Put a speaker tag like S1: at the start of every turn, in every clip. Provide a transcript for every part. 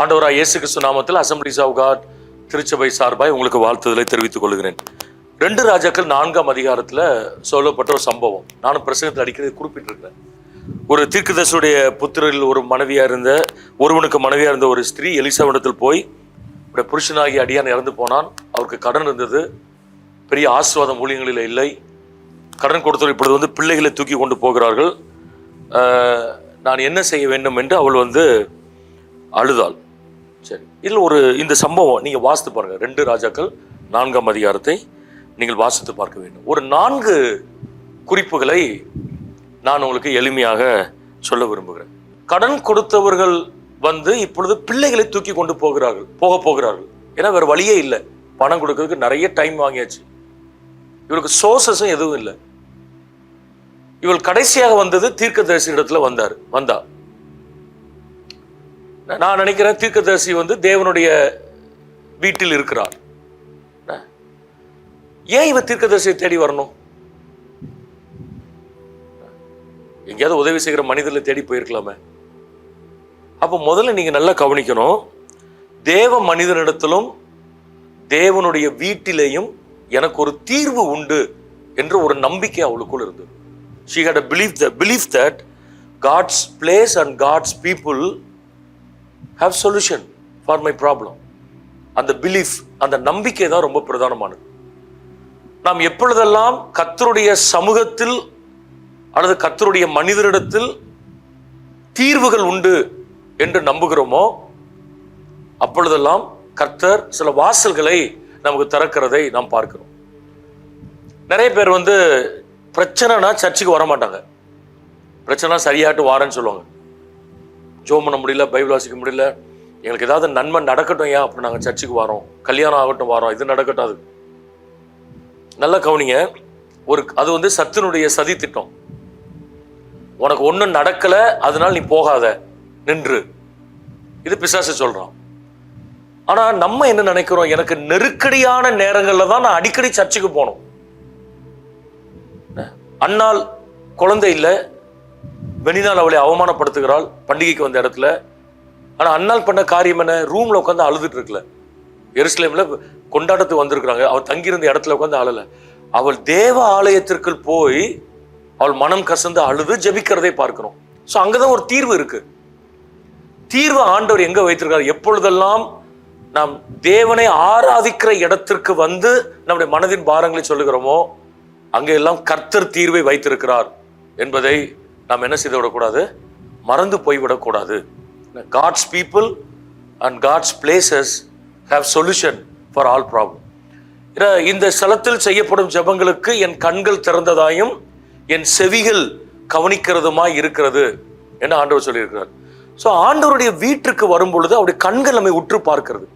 S1: ஆண்டவராய் இயேசு கிறிஸ்து நாமத்தில் அசம்பிளிஸ் ஆஃப் காட் திருச்சபை சார்பாய் உங்களுக்கு வாழ்த்துதலை தெரிவித்துக் கொள்கிறேன். 2 ராஜாக்கள் 4ஆம் அதிகாரத்தில் சொல்லப்பட்ட ஒரு சம்பவம் நானும் பிரசங்கத்தில் அடிக்கடி குறிப்பிட்டிருக்கிறேன். ஒரு தீர்க்கதரிசியுடைய புத்திரில் ஒருவனுக்கு மனைவியாக இருந்த ஒரு ஸ்திரீ எலிசாவிடத்தில் போய் புருஷனாகி அடியான் இறந்து போனான், அவருக்கு கடன் இருந்தது, பெரிய ஆசீர்வாதம் ஊழியங்களில் இல்லை, கடன் கொடுத்தவர் இப்பொழுது பிள்ளைகளை தூக்கி கொண்டு போகிறார்கள், நான் என்ன செய்ய வேண்டும் என்று அவள் அழுதாள். சரி, இதில் இந்த சம்பவம் நீங்கள் வாசித்து பாருங்கள். 2 ராஜாக்கள் 4ஆம் அதிகாரத்தை நீங்கள் வாசித்து பார்க்க வேண்டும். ஒரு 4 குறிப்புகளை நான் உங்களுக்கு எளிமையாக சொல்ல விரும்புகிறேன். கடன் கொடுத்தவர்கள் இப்பொழுது பிள்ளைகளை தூக்கி கொண்டு போகிறார்கள். ஏன்னா வேறு வழியே இல்லை, பணம் கொடுக்கறதுக்கு நிறைய டைம் வாங்கியாச்சு, இவளுக்கு சோர்சஸும் எதுவும் இல்லை. இவள் கடைசியாக தீர்க்கதரிசி இடத்துல வந்தா. நான் நினைக்கிறேன் தீர்க்கதரிசி தேவனுடைய வீட்டில் இருக்கிறார். ஏன் இவன் தீர்க்கதரிசியை தேடி வரணும்? எங்கேயாவது உதவி செய்கிற மனிதர்களை தேடி போயிருக்கலாமே. அப்போ முதல்ல நீங்க நல்லா கவனிக்கணும், தேவ மனிதனிடத்திலும் தேவனுடைய வீட்டிலேயும் எனக்கு ஒரு தீர்வு உண்டு என்ற ஒரு நம்பிக்கை அவளுக்குள் இருந்தது. She had a belief that God's place and God's people have solution for my problem. அந்த பிலீஃப், அந்த நம்பிக்கை தான் ரொம்ப பிரதானமானது. நாம் எப்பொழுதெல்லாம் கர்த்தருடைய சமூகத்தில் அல்லது கர்த்தருடைய மனிதரிடத்தில் தீர்வுகள் உண்டு என்று நம்புகிறோமோ அப்பொழுதெல்லாம் கர்த்தர் சில வாசல்களை நமக்கு திறக்கிறதை நாம் பார்க்கிறோம். நிறைய பேர் பிரச்சனைனா சர்ச்சுக்கு வர மாட்டாங்க. பிரச்சனை சரியாட்டு வாரன்னு சொல்லுவாங்க. ஜோம் பண்ண முடியல, பைபிள் வாசிக்க முடியல, எங்களுக்கு ஏதாவது நன்மை நடக்கட்டும் ஏன் அப்படி நாங்கள் சர்ச்சுக்கு வரோம், கல்யாணம் ஆகட்டும் வரோம், இது நடக்கட்டும். அது நல்லா கவனிங்க, அது சத்தினுடைய சதி திட்டம். உனக்கு ஒன்றும் நடக்கலை அதனால நீ போகாத, நின்று, இது பிசாசு சொல்றான். ஆனா நம்ம என்ன நினைக்கிறோம், எனக்கு நெருக்கடியான நேரங்கள்ல தான் நான் அடிக்கடி சர்ச்சுக்கு போகணும். அன்னாள் குழந்தை இல்லை, வெளிநாள் அவளை அவமானப்படுத்துகிறாள் பண்டிகைக்கு வந்த இடத்துல. ஆனா அன்னாள் பண்ண காரியம் என்ன? ரூம்ல உட்காந்து அழுதுட்டு இருக்கல. எருசலேம்ல கொண்டாட்டத்துக்கு வந்திருக்கிறாங்க, அவள் தங்கியிருந்த இடத்துல உட்காந்து அழல. அவள் தேவ ஆலயத்திற்குள் போய் அவள் மனம் கசந்து அழுது ஜெபிக்கிறதை பார்க்கிறோம். ஸோ அங்கதான் ஒரு தீர்வு இருக்கு. தீர்வு ஆண்டவர் எங்க வைத்திருக்காரு? எப்பொழுதெல்லாம் நாம் தேவனை ஆராதிக்கிற இடத்திற்கு நம்முடைய மனதின் பாரங்களை சொல்லுகிறோமோ அங்கெல்லாம் கர்த்தர் தீர்வை வைத்திருக்கிறார் என்பதை நாம் என்ன செய்து விடக்கூடாது, மறந்து போய்விடக்கூடாது. God's people and God's places have solution for all problem. இந்த ஸ்தலத்தில் செய்யப்படும் ஜெபங்களுக்கு என் கண்கள் திறந்ததாயும் என் செவிகள் கவனிக்கிறதுமாய் இருக்கிறது என்று ஆண்டவர் சொல்லியிருக்கிறார். ஸோ ஆண்டவருடைய வீட்டிற்கு வரும் பொழுது அவருடைய கண்கள் நம்மை உற்று பார்க்கிறது.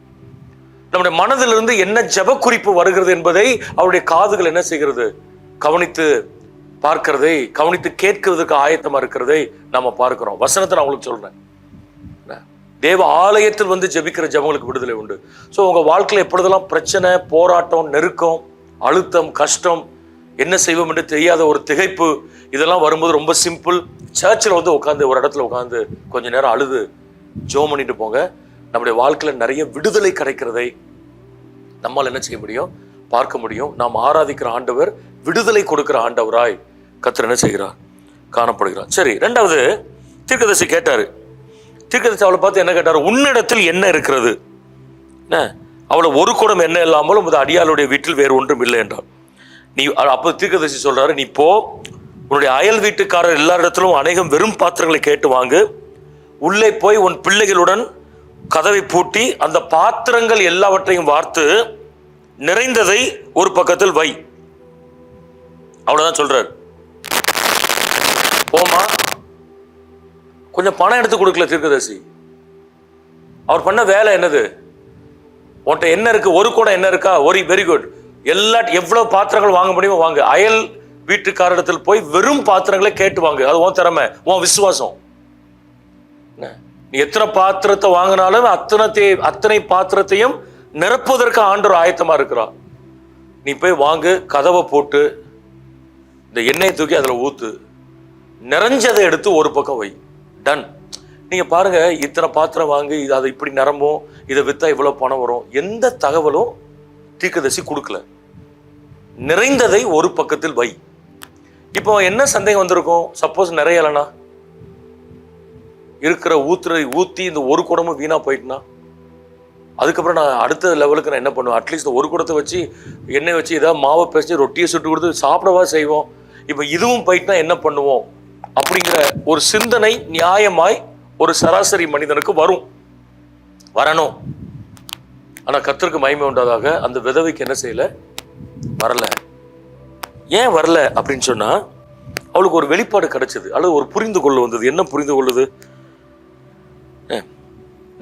S1: நம்முடைய மனதிலிருந்து என்ன ஜெப குறிப்பு வருகிறது என்பதை அவருடைய காதுகள் என்ன செய்கிறது, கவனித்து பார்க்கிறதை, கவனித்து கேட்கிறதுக்கு ஆயத்தமா இருக்கிறதை நாம பார்க்கிறோம். வசனத்தை நான் உங்களுக்கு சொல்றேன், தேவ ஆலயத்தில் ஜெபிக்கிற ஜெபங்களுக்கு விடுதலை உண்டு. ஸோ உங்க வாழ்க்கையில் எப்பொழுதெல்லாம் பிரச்சனை, போராட்டம், நெருக்கம், அழுத்தம், கஷ்டம், என்ன செய்வோம் என்று தெரியாத ஒரு திகைப்பு, இதெல்லாம் வரும்போது ரொம்ப சிம்பிள், சர்ச்சில் உட்காந்து ஒரு இடத்துல உட்காந்து கொஞ்ச நேரம் அழுது ஜெபம் பண்ணிட்டு போங்க. நம்முடைய வாழ்க்கையில நிறைய விடுதலை கிடைக்கிறதை நம்மால் என்ன செய்ய முடியும், பார்க்க முடியும். நாம் ஆராதிக்கிற ஆண்டவர் விடுதலை கொடுக்கிற ஆண்டவராய் கர்த்தர் என்ன செய்கிறார், காணப்படுகிறார். சரி, 2வது தீர்க்கதரிசி கேட்டாரு. தீர்க்கதரிசி அவளை பார்த்து என்ன கேட்டாரு? உன்னிடத்தில் என்ன இருக்கிறது? அவளை ஒரு குடம் என்ன இல்லாமலும் அடியாளுடைய வீட்டில் வேறு ஒன்றும் இல்லை என்றார். நீ அப்போ தீர்க்கதரிசி சொல்றாரு, நீ போ, உன்னுடைய அயல் வீட்டுக்காரர் எல்லாரிடத்திலும் அநேகம் வெறும் பாத்திரங்களை கேட்டு வாங்கு, உள்ளே போய் உன் பிள்ளைகளுடன் கதவை பூட்டி அந்த பாத்திரங்கள் எல்லாவற்றையும் வார்த்து நிறைந்ததை ஒரு பக்கத்தில் வை. அவ்வளவுதான் சொல்றாரு. போமா, கொஞ்சம் பணம் எடுத்து கொடுக்கல தீர்க்கதரிசி. அவர் பண்ண வேலை என்னது? உன்கிட்ட என்ன இருக்கு? ஒரு கூட என்ன இருக்கா? வெரி குட், எவ்வளவு பாத்திரங்கள் வாங்க முடியுமோ வாங்க. அயல் வீட்டுக்காரிடத்தில் போய் வெறும் பாத்திரங்களை கேட்டு வாங்க. அது உன் திறமை, உன் விசுவாசம். நீ எத்தனை பாத்திரத்தை வாங்கினாலும் அத்தனை பாத்திரத்தையும் நிரப்புவதற்கு ஆண்டவர் ஆயத்தமா இருக்கிறார். நீ போய் வாங்கு, கதவை போட்டு இந்த எண்ணெயை தூக்கி அதில் ஊத்து, நிறைஞ்சதை எடுத்து ஒரு பக்கம் வை. டன். நீங்க பாருங்க, இத்தனை பாத்திரம் வாங்கி அதை இப்படி நிரம்பும், இதை வித்தா இவ்வளவு பணம் வரும், எந்த தகவலும் தீர்க்கதரிசி கொடுக்கல. நிறைந்ததை ஒரு பக்கத்தில் வை. இப்போ என்ன சந்தேகம் வந்திருக்கும்? சப்போஸ் நிறைய இல்லைனா இருக்கிற ஊத்தி இந்த ஒரு குடமும் வீணா போயிட்டுனா, அதுக்கப்புறம் நான் அடுத்த லெவலுக்கு நான் என்ன பண்ணுவேன்? அட்லீஸ்ட் ஒரு குடத்தை வச்சு எண்ணெய் வச்சு ஏதாவது மாவை பேசி ரொட்டியை சுட்டு கொடுத்து சாப்பிடவா செய்வோம். இப்போ இதுவும் போயிட்டுனா என்ன பண்ணுவோம் அப்படிங்கிற ஒரு சிந்தனை நியாயமாய் ஒரு சராசரி மனிதனுக்கு வரணும். ஆனா கர்த்தருக்கு மகிமை உண்டாதாக அந்த விதவைக்கு என்ன செய்யல? வரல. ஏன் வரல அப்படின்னு சொன்னா, அவளுக்கு ஒரு வெளிப்பாடு கிடைச்சது, அல்லது ஒரு புரிந்து கொள்ள வந்தது. என்ன புரிந்து கொள்ளுது?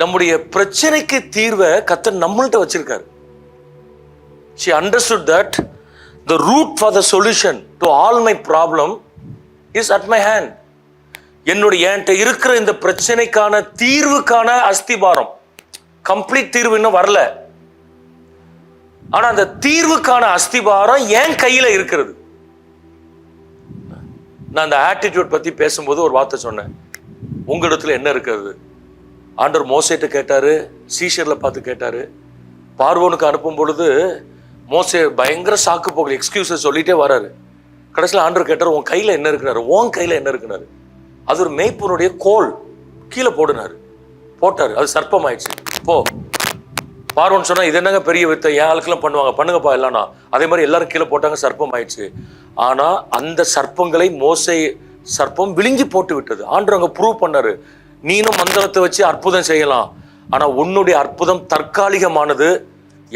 S1: நம்முடைய பிரச்சனைக்கு தீர்வை கர்த்தர் நம்மள்ட்ட வச்சிருக்காரு. She understood that the root for the solution to all my problem is at my hand. என்கிட்ட இருக்கிற இந்த பிரச்சனைக்கான தீர்வுக்கான அஸ்திபாரம், கம்ப்ளீட் தீர்வு இன்னும் வரல, ஆனா அந்த தீர்வுக்கான அஸ்திபாரம் என் கையில இருக்கிறது. நான் அந்த ஆட்டிடியூட் பத்தி பேசும்போது ஒரு வார்த்தை சொன்னேன், உங்களிடத்துல என்ன இருக்கிறது? ஆண்டவர் மோசேட்ட கேட்டாரு, சீஷர்ல பார்த்து கேட்டாரு. பார்வோனுக்கு அனுப்பும் பொழுது மோசே பயங்கர சாக்கு போகல, எக்ஸ்கியூசஸ் சொல்லிட்டே வராரு. கடைசியில் ஆண்டவர் கேட்டார், உன் கையில என்ன இருக்கிறாரு? உன் கையில என்ன இருக்கிறாரு? அது ஒரு மேய்ப்பனுடைய கோல், கீழே போட்டாரு, அது சர்ப்பம் ஆயிடுச்சு. போ. பார்வோன் சொன்னா, இது என்னங்க பெரிய வித்தை, என் ஆளுக்கெல்லாம் பண்ணுங்கப்பா இல்லைன்னா. அதே மாதிரி எல்லாரும் கீழே போட்டாங்க, சர்ப்பம் ஆயிடுச்சு. ஆனா அந்த சர்ப்பங்களை சர்ப்பம் விழுங்கி போட்டு விட்டது. ஆண்டவர் அங்க ப்ரூவ் பண்ணாரு, நீனும் மந்திரத்தை வச்சு அற்புதம் செய்யலாம், ஆனா உன்னுடைய அற்புதம் தற்காலிகமானது,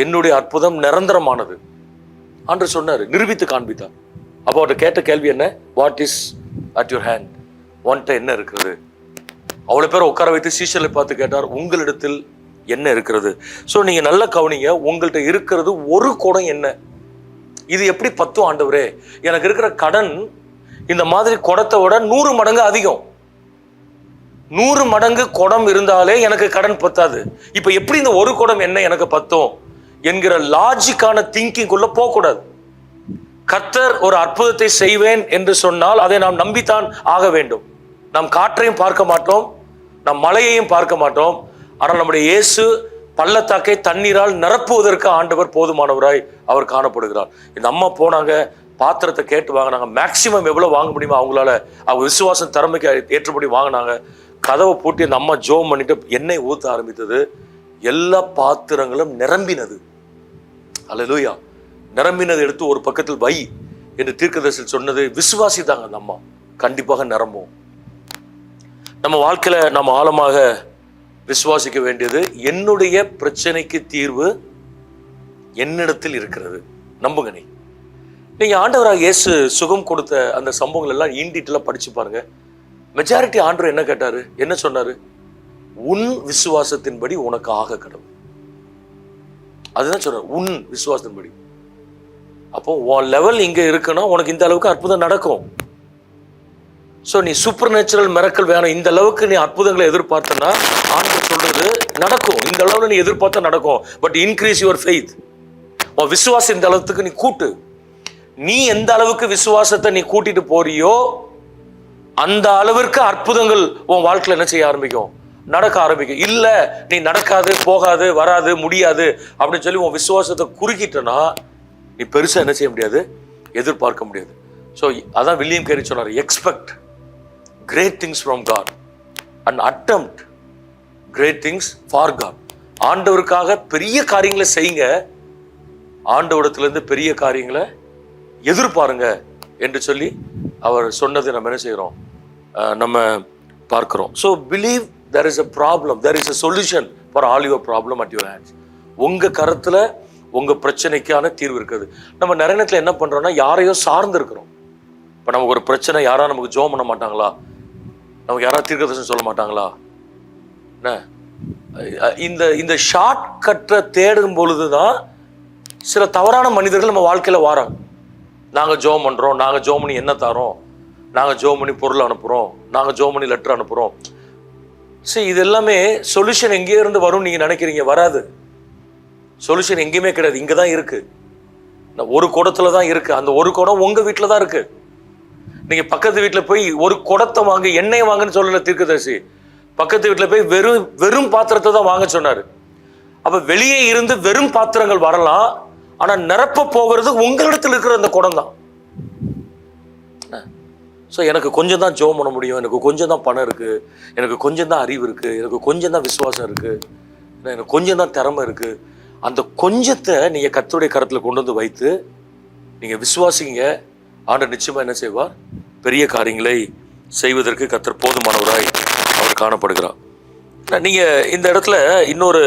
S1: என்னுடைய அற்புதம் நிரந்தரமானது. ஆண்டவர் சொன்னாரு, நிரூபித்து காண்பித்தார். அப்போ அவர்கிட்ட கேட்ட கேள்வி என்ன? What is at your hand? உன்கிட்ட என்ன இருக்கிறது? அவ்வளவு பேர் உட்கார வைத்து சீஷர்களை பார்த்து கேட்டார், உங்களிடத்தில் என்ன இருக்கிறது? ஸோ நீங்க நல்லா கவனிங்க, உங்கள்கிட்ட இருக்கிறது ஒரு குடம் என்ன? இது எப்படி 10 ஆண்டவரே? எனக்கு இருக்கிற கடன் இந்த மாதிரி குடத்தை விட 100 மடங்கு அதிகம். 100 மடங்கு குடம் இருந்தாலே எனக்கு கடன் பத்தாது. இப்ப எப்படி இந்த ஒரு குடம் என்ன எனக்கு பத்தும் என்கிற லாஜிக்கான திங்கிங்குள்ள போகக்கூடாது. கர்த்தர் ஒரு அற்புதத்தை செய்வேன் என்று சொன்னால் அதை நாம் நம்பித்தான் ஆக வேண்டும். நாம் காற்றையும் பார்க்க மாட்டோம், நாம் மலையையும் பார்க்க மாட்டோம். ஆனால் நம்முடைய இயேசு பள்ளத்தாக்கை தண்ணீரால் நிரப்புவதற்கு ஆண்டவர் போதுமானவராய் அவர் காணப்படுகிறார். இந்த அம்மா போனாங்க, பாத்திரத்தை கேட்டு வாங்கினாங்க. மேக்சிமம் எவ்வளவு வாங்க முடியுமோ அவங்களால, அவங்க விசுவாசம் திறமைக்கு ஏற்றபடி வாங்கினாங்க. கதவை பூட்டி அந்த அம்மா ஜோம் பண்ணிட்டு எண்ணெய் ஊத்த ஆரம்பித்தது. எல்லா பாத்திரங்களும் நிரம்பினது. அல்லேலூயா. நிரம்பினது எடுத்து ஒரு பக்கத்தில் வை என்று தீர்க்கதரிசி சொன்னது. விசுவாசி தாங்க அந்த அம்மா, கண்டிப்பாக நிரம்பும். நம்ம வாழ்க்கையில நம்ம ஆழமாக விசுவாசிக்க வேண்டியது, என்னுடைய பிரச்சனைக்கு தீர்வு என்னிடத்தில் இருக்கிறது. நம்புங்க. நீங்க ஆண்டவராக இயேசு சுகம் கொடுத்த அந்த சம்பவங்கள் எல்லாம் இன்டீட்டெயிலா படிச்சு பாருங்க. மெஜாரிட்டி ஆண்டவர் என்ன கேட்டாரு, என்ன சொன்னாரு? உன் விசுவாசத்தின்படி உனக்கு ஆக கடவுள். அதுதான் சொல்றாரு, உன் விசுவாசத்தின்படி. அப்போ உன் லெவல் இங்க இருக்குன்னா உனக்கு இந்த அளவுக்கு அற்புதம் நடக்கும். ஸோ நீ சூப்பர் நேச்சுரல் மிரக்கல் வேணும், இந்த அளவுக்கு நீ அற்புதங்களை எதிர்பார்த்தனா ஆண்டவர் சொல்றது நடக்கும். இந்த அளவுல நீ எதிர்பார்த்தா நடக்கும். But increase your faith. உன் விசுவாசம் இந்த அளவுக்கு நீ கூட்டு. நீ எந்த அளவுக்கு விசுவாசத்தை நீ கூட்டிட்டு போறியோ அந்த அளவிற்கு அற்புதங்கள் உன் வாழ்க்கையில என்ன செய்ய ஆரம்பிக்கும்? நடக்க ஆரம்பிக்கும். இல்ல நீ நடக்காது, போகாது, வராது, முடியாது அப்படின்னு சொல்லி உன் விசுவாசத்தை குறுக்கிட்டனா நீ பெருசா என்ன செய்ய முடியாது? எதிர்பார்க்க முடியாது. ஸோ அதான் வில்லியம் கேரி சொன்னார், expect great things from God and attempt great things for God. ஆண்டவருக்காக பெரிய காரியங்களை செய்யுங்க, ஆண்டவரிடத்திலிருந்து பெரிய காரியங்களை எதிர்பாருங்க என்று சொல்லி அவர் சொன்னதை நம்ம என்ன செய்கிறோம்? நம்ம பார்க்கிறோம். So believe there is a problem, there is a solution for all your problem at your hands. உங்க கருத்துல உங்க பிரச்சனைக்கான தீர்வு இருக்குது. நம்ம நிறைய நேரத்தில் என்ன பண்றோம்னா, யாரையோ சார்ந்து இருக்கிறோம். இப்போ நமக்கு ஒரு பிரச்சனை, யாரா நமக்கு ஜெபம் பண்ண மாட்டாங்களா? நமக்கு யாராவது தீர்க்கதரிசனம் சொல்ல மாட்டாங்களா? இந்த ஷார்ட் கட்டை தேடும் பொழுதுதான் சில தவறான மனிதர்கள் நம்ம வாழ்க்கையில வாராங்க. நாங்கள் ஜெபம் பண்றோம், நாங்கள் ஜெபம் பண்ணி என்ன தரோம், நாங்கள் ஜெபம் பண்ணி பொருள் அனுப்புறோம், நாங்கள் ஜெபம் பண்ணி லெட்டர் அனுப்புறோம். சரி, இது எல்லாமே சொல்யூஷன் எங்கேயோ இருந்து வரும் நீங்க நினைக்கிறீங்க. வராது. சொல்யூஷன் எங்கேயுமே கிடையாது, இங்க தான் இருக்கு. ஒரு குடத்துல தான் இருக்கு. அந்த ஒரு குடம் உங்க வீட்டுல தான் இருக்கு. நீங்க பக்கத்து வீட்டுல போய் ஒரு குடத்தை வாங்க, எண்ணெய் வாங்கன்னு சொல்லல தீர்க்கதரிசி. பக்கத்து வீட்டுல போய் வெறும் பாத்திரத்தை தான் வாங்க சொன்னாரு. அப்ப வெளியே இருந்து வெறும் பாத்திரங்கள் வரலாம், ஆனா நிரப்ப போகிறது உங்களிடத்தில் இருக்கிற அந்த குடம் தான். ஸோ எனக்கு கொஞ்சம் தான் ஜெபம் பண்ண முடியும், எனக்கு கொஞ்சம் தான் பணம் இருக்கு, எனக்கு கொஞ்சம் தான் அறிவு இருக்கு, எனக்கு கொஞ்சம் தான் விசுவாசம் இருக்கு, எனக்கு கொஞ்சம் தான் திறமை இருக்கு. அந்த கொஞ்சத்தை நீங்க கர்த்தருடைய கரத்துல கொண்டு வந்து வைத்து நீங்க விசுவாசிங்க. ஆண்டவர் நிச்சயமா என்ன செய்வார்? பெரிய காரியங்களை செய்வதற்கு கர்த்தர் போதுமானவராய் அவர் காணப்படுகிறார். நீங்க இந்த இடத்துல இன்னொரு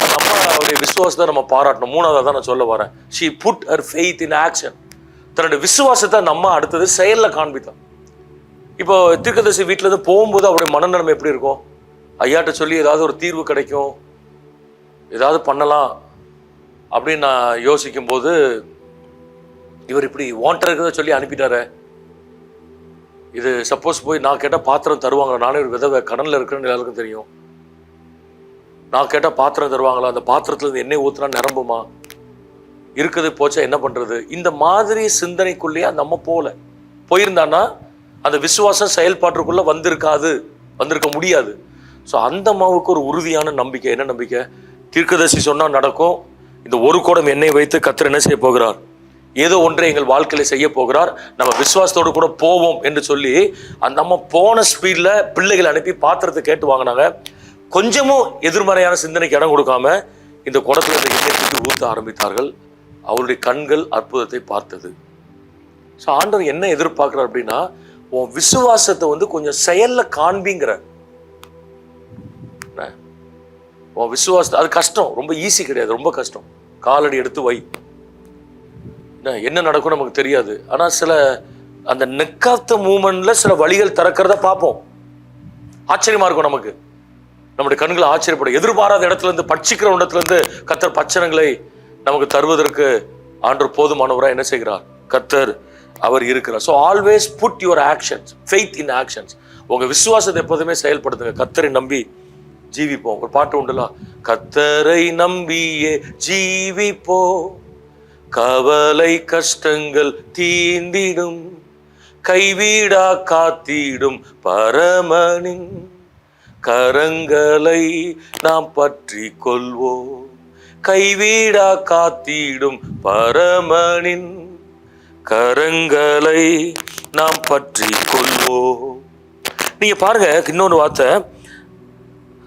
S1: அம்மாவுடைய விசுவாசத்தை நம்ம பாராட்டணும். மூணாவதாக தான் நான் சொல்ல வரேன். she put her faith in action. தன்னுடைய விசுவாசத்தை நம்ம அடுத்தது செயல்ல காண்பித்தான். இப்போ தீர்க்கதரிசி வீட்டுல இருந்து போகும்போது அவருடைய மனநிலைமை எப்படி இருக்கும்? ஐயாட்ட சொல்லி ஏதாவது ஒரு தீர்வு கிடைக்கும், ஏதாவது பண்ணலாம் அப்படின்னு நான் யோசிக்கும் போது இவர் இப்படி வாண்டர் இருக்கிறத சொல்லி அனுப்பிட்டாரு. இது சப்போஸ் போய் நான் கேட்டால் பாத்திரம் தருவாங்களா? நானே ஒரு விதவை கடனில் இருக்கிறேன்னு எல்லாருக்கும் தெரியும். நான் கேட்டால் பாத்திரம் தருவாங்களா? அந்த பாத்திரத்துல இருந்து எண்ணெய் ஊத்துனா நிரம்புமா? இருக்குது போச்சா என்ன பண்றது? இந்த மாதிரி சிந்தனைக்குள்ளேயே நம்ம போயிருந்தான்னா அந்த விசுவாசம் செயல்பாட்டுக்குள்ள வந்திருக்க முடியாது. ஸோ அந்த அம்மாவுக்கு ஒரு உறுதியான நம்பிக்கை. என்ன நம்பிக்கை? தீர்க்கதரிசி சொன்னா நடக்கும். இந்த ஒரு குடம் எண்ணெய் வைத்து கர்த்தர் என்ன செய்ய போகிறார்? ஏதோ ஒன்றை எங்கள் வாழ்க்கையில செய்ய போகிறார், நம்ம விசுவாசத்தோடு கூட போவோம் என்று சொல்லி அந்த அம்மா போன ஸ்பீட்ல பிள்ளைகளை அனுப்பி பாத்திரத்தை கேட்டு வாங்கினாங்க. கொஞ்சமும் எதிர்மறையான சிந்தனைக்கு இடம் கொடுக்காம இந்த குடத்துல இந்த எண்ணெய் தூக்கி ஊற்ற ஆரம்பித்தார்கள். அவருடைய கண்கள் அற்புதத்தை பார்த்தது. ஸோ ஆண்டவர் என்ன எதிர்பார்க்கிறார் அப்படின்னா, உன் விசுவாசத்தை கொஞ்சம் செயல்ல காண்பிங்கிற. உன் விசுவாசத்தை, அது கஷ்டம், ரொம்ப ஈஸி கிடையாது, ரொம்ப கஷ்டம். காலடி எடுத்து வை. என்ன நடக்கும் நமக்கு தெரியாது. ஆனா சில அந்த நெக் ஆஃப் த மூமெண்ட்ல சில வழிகள் திறக்கிறத பார்ப்போம். ஆச்சரியமா இருக்கும் நமக்கு. நம்முடைய கண்களை ஆச்சரியப்படும். எதிர்பாராத இடத்துல இருந்து, பட்சிக்கிற இடத்துல இருந்து கர்த்தர் பட்சணங்களை நமக்கு தருவதற்கு ஆண்டவர் போதுமானவராக என்ன செய்கிறார்? கர்த்தர் அவர் இருக்கிறார். So always put your actions, faith in actions. உங்க விசுவாசத்தை எப்போதுமே செயல்படுத்துங்க. கர்த்தரை நம்பி ஜீவிப்போம். ஒரு பாட்டு உண்டுல, கர்த்தரை நம்பியே ஜீவிப்போ, கவலை கஷ்டங்கள் தீந்திடும், கைவிடா காத்திடும் பரமனின் கரங்களை நாம் பற்றி கொள்வோம், கைவிடா காத்திடும் பரமனின் கரங்களை நாம் பற்றி கொள்வோம். நீங்க பாருங்க, இன்னொரு வார்த்தை,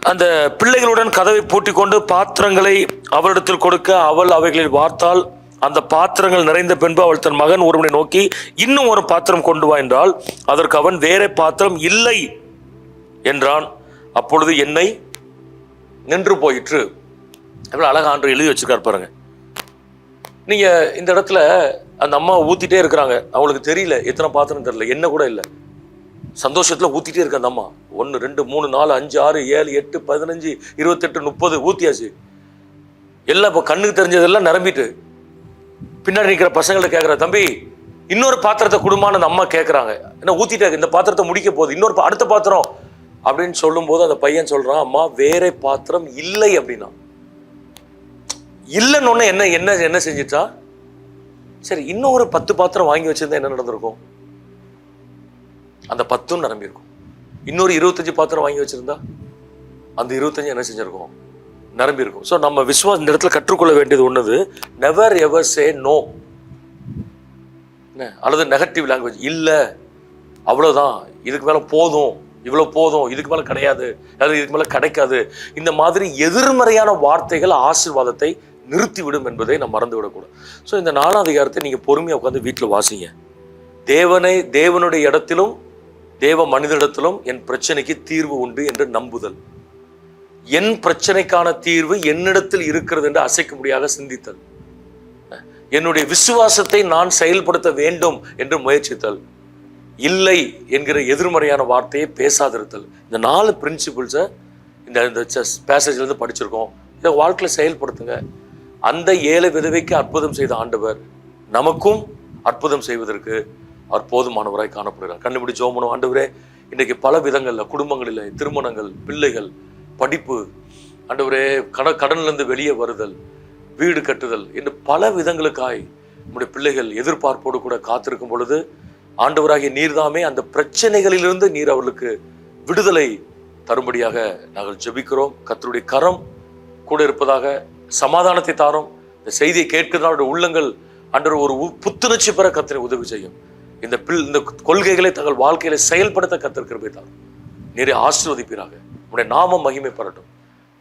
S1: அந்த பிள்ளைகளுடன் கதவை பூட்டிக் கொண்டு பாத்திரங்களை அவளிடத்தில் கொடுக்க அவள் அவைகளில் வார்த்தாள். அந்த பாத்திரங்கள் நிறைந்த பின்பு அவள் தன் மகன் ஒருவனை நோக்கி, இன்னும் ஒரு பாத்திரம் கொண்டு வா என்றால், அதற்கு அவன், வேற பாத்திரம் இல்லை என்றான். அப்பொழுது எண்ணெய் நின்று போயிற்று. எவ்வளவு அழகா ஆண்டவர் எழுதி வச்சிருக்காரு பாருங்க. நீங்க இந்த இடத்துல அந்த அம்மா ஊத்திட்டே இருக்கிறாங்க. அவங்களுக்கு தெரியல எத்தனை பாத்திரம், தெரியல, என்ன கூட இல்லை. சந்தோஷத்துல ஊத்திட்டே இருக்கு அந்த அம்மா. 1 2 3 4 5 6 7 8 15 28 30 ஊத்தியாச்சு. எல்லாம் இப்போ கண்ணுக்கு தெரிஞ்சதெல்லாம் நிரம்பிட்டு பின்னாடி நிற்கிற பசங்களை கேட்குற, தம்பி இன்னொரு பாத்திரத்தை குடும்பம்னு அந்த அம்மா கேட்குறாங்க. என்ன ஊத்திட்டாங்க, இந்த பாத்திரத்தை முடிக்க போகுது, இன்னொரு அடுத்த பாத்திரம் அப்படின்னு சொல்லும் போது அந்த பையன் சொல்றான், அம்மா வேற பாத்திரம் இல்லை அப்படின்னா. இல்லைன்னு என்ன என்ன என்ன செஞ்சிட்டா? சரி, இன்னும் ஒரு 10 பாத்திரம் வாங்கி வச்சிருந்தா என்ன நடந்திருக்கும்? அந்த 10 நிரம்பி இருக்கும். இன்னொரு 25 பாத்திரம் வாங்கி வச்சிருந்தா அந்த 25 என்ன செஞ்சிருக்கும்? நிரம்பி இருக்கும். ஸோ நம்ம விசுவாசம் இந்த இடத்துல கற்றுக்கொள்ள வேண்டியது ஒண்ணுது, நெவர் எவர் சே நோ, அல்லது நெகட்டிவ் லாங்குவேஜ். இல்லை, அவ்வளவுதான், இதுக்கு மேல போதும், இவ்வளவு போதும், இதுக்கு மேல கிடையாது, அல்லது இதுக்கு மேல கிடைக்காது, இந்த மாதிரி எதிர்மறையான வார்த்தைகள் ஆசீர்வாதத்தை நிறுத்திவிடும் என்பதை நாம் மறந்து விடக்கூடாது. ஸோ இந்த 4ஆம் அதிகாரத்தை நீங்க பொறுமையா உட்காந்து வீட்டில் வாசிங்க. தேவனுடைய இடத்திலும் தேவ மனிதனிடத்திலும் என் பிரச்சனைக்கு தீர்வு உண்டு என்று நம்புதல், என் பிரச்சனைக்கான தீர்வு என்னிடத்தில் இருக்கிறது என்று அசைக்க முடியாத சிந்தித்தல், என்னுடைய விசுவாசத்தை நான் செயல்படுத்த வேண்டும் என்று முயற்சித்தல், இல்லை என்கிற எதிர்மறையான வார்த்தையை பேசாதிருத்தல். இந்த 4 பிரின்சிபிள்ஸை இந்த பேசேஜ்ல இருந்து படிச்சிருக்கோம். இதை வாழ்க்கையில் செயல்படுத்துங்க. அந்த 7 விதவைக்கு அற்புதம் செய்த ஆண்டவர் நமக்கும் அற்புதம் செய்வதற்கு அவர் போதுமானவராய் காணப்படுகிறார். கண்டுபிடி ஜெபம் பண்ணுவோம். ஆண்டவரே, இன்றைக்கு பல விதங்கள்ல குடும்பங்களில், திருமணங்கள், பிள்ளைகள், படிப்பு, ஆண்டவரே கடன்ல இருந்து வெளியே வருதல், வீடு கட்டுதல் என்று பல விதங்களுக்காய் நம்முடைய பிள்ளைகள் எதிர்பார்ப்போடு கூட காத்திருக்கும் பொழுது, ஆண்டவராகிய நீர்தாமே அந்த பிரச்சனைகளிலிருந்து நீர் அவர்களுக்கு விடுதலை தரும்படியாக நாங்கள் ஜெபிக்கிறோம். கர்த்தருடைய கரம் கூட இருப்பதாக. சமாதானத்தை தாரும். இந்த செய்தியை கேட்கிறதால உள்ளங்கள் ஆண்டவர் ஒரு புத்துணர்ச்சி பெற கர்த்தரை உதவி செய்யும். இந்த கொள்கைகளை தங்கள் வாழ்க்கையில செயல்படுத்த கர்த்தர் கிருபை தாரும். நிறைய ஆசீர்வதிப்பீராக. உடைய நாமம் மகிமைப்படட்டும்.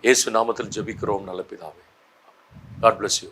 S1: இயேசு நாமத்தில் ஜெபிக்கிறோம் நல்ல பிதாவே. God bless you.